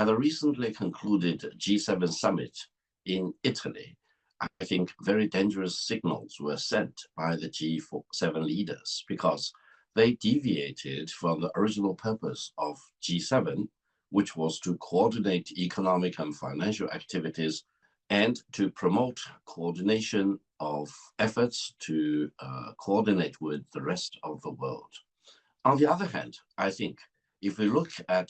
At a recently concluded G7 summit in Italy, I think very dangerous signals were sent by the G7 leaders because they deviated from the original purpose of G7, which was to coordinate economic and financial activities and to promote coordination of efforts to coordinate with the rest of the world. On the other hand, I think if we look at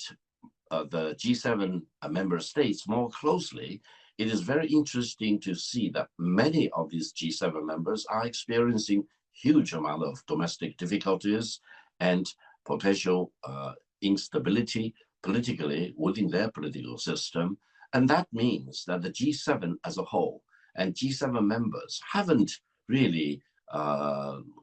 the G7 member states more closely, it is very interesting to see that many of these G7 members are experiencing huge amount of domestic difficulties and potential instability politically within their political system. And that means that the G7 as a whole and G7 members haven't really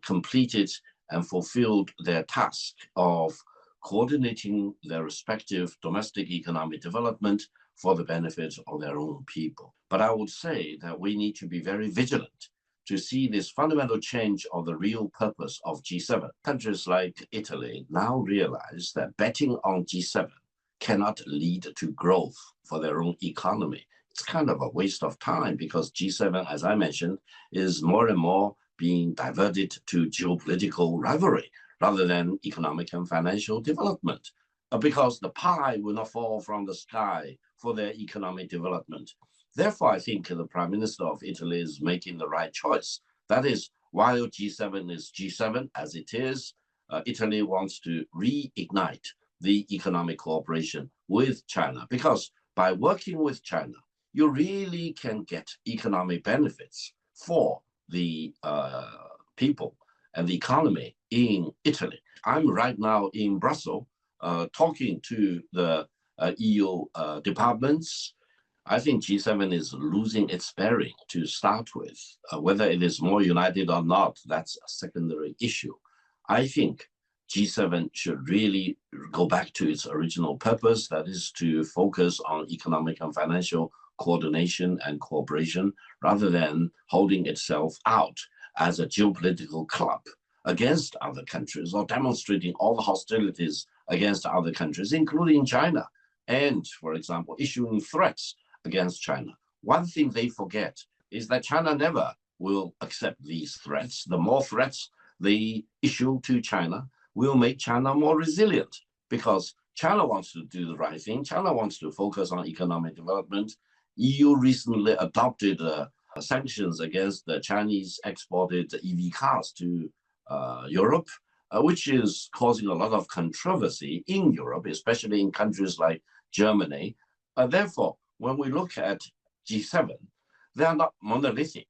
completed and fulfilled their task of coordinating their respective domestic economic development for the benefit of their own people. But I would say that we need to be very vigilant to see this fundamental change of the real purpose of G7. Countries like Italy now realize that betting on G7 cannot lead to growth for their own economy. It's kind of a waste of time because G7, as I mentioned, is more and more being diverted to geopolitical rivalry rather than economic and financial development, because the pie will not fall from the sky for their economic development. Therefore, I think the Prime Minister of Italy is making the right choice. That is, while G7 is G7 as it is, Italy wants to reignite the economic cooperation with China, because by working with China, you really can get economic benefits for the people and the economy in Italy. I'm right now in Brussels talking to the EU departments. I think G7 is losing its bearing to start with. Whether it is more united or not, that's a secondary issue. I think G7 should really go back to its original purpose, that is to focus on economic and financial coordination and cooperation, rather than holding itself out as a geopolitical club against other countries or demonstrating all the hostilities against other countries, including China, and, for example, issuing threats against China. One thing they forget is that China never will accept these threats. The more threats they issue to China will make China more resilient, because China wants to do the right thing. China wants to focus on economic development. EU recently adopted sanctions against the Chinese exported EV cars to Europe, which is causing a lot of controversy in Europe, especially in countries like Germany. Therefore, when we look at G7, they are not monolithic.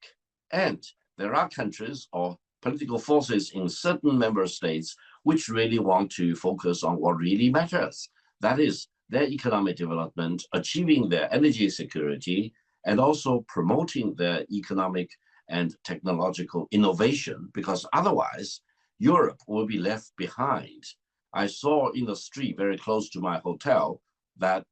And there are countries or political forces in certain member states which really want to focus on what really matters. That is their economic development, achieving their energy security, and also promoting their economic and technological innovation, because otherwise Europe will be left behind. I saw in the street very close to my hotel that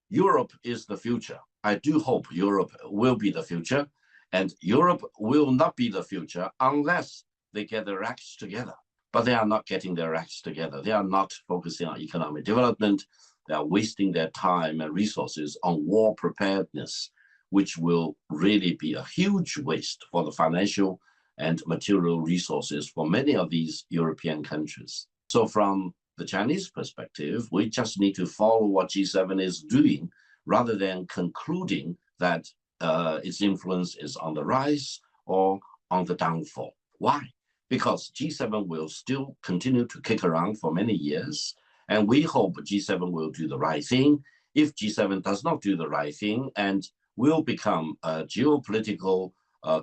Europe is the future. I do hope Europe will be the future, and Europe will not be the future unless they get their acts together. But they are not getting their acts together. They are not focusing on economic development. They are wasting their time and resources on war preparedness, which will really be a huge waste for the financial and material resources for many of these European countries. So from the Chinese perspective, we just need to follow what G7 is doing rather than concluding that its influence is on the rise or on the downfall. Why? Because G7 will still continue to kick around for many years, and we hope G7 will do the right thing. If G7 does not do the right thing and will become a geopolitical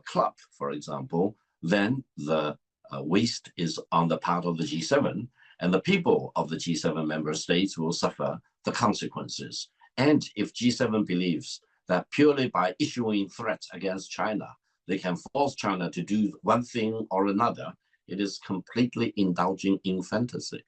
club, for example, then the waste is on the part of the G7, and the people of the G7 member states will suffer the consequences. And if G7 believes that purely by issuing threats against China, they can force China to do one thing or another, it is completely indulging in fantasy.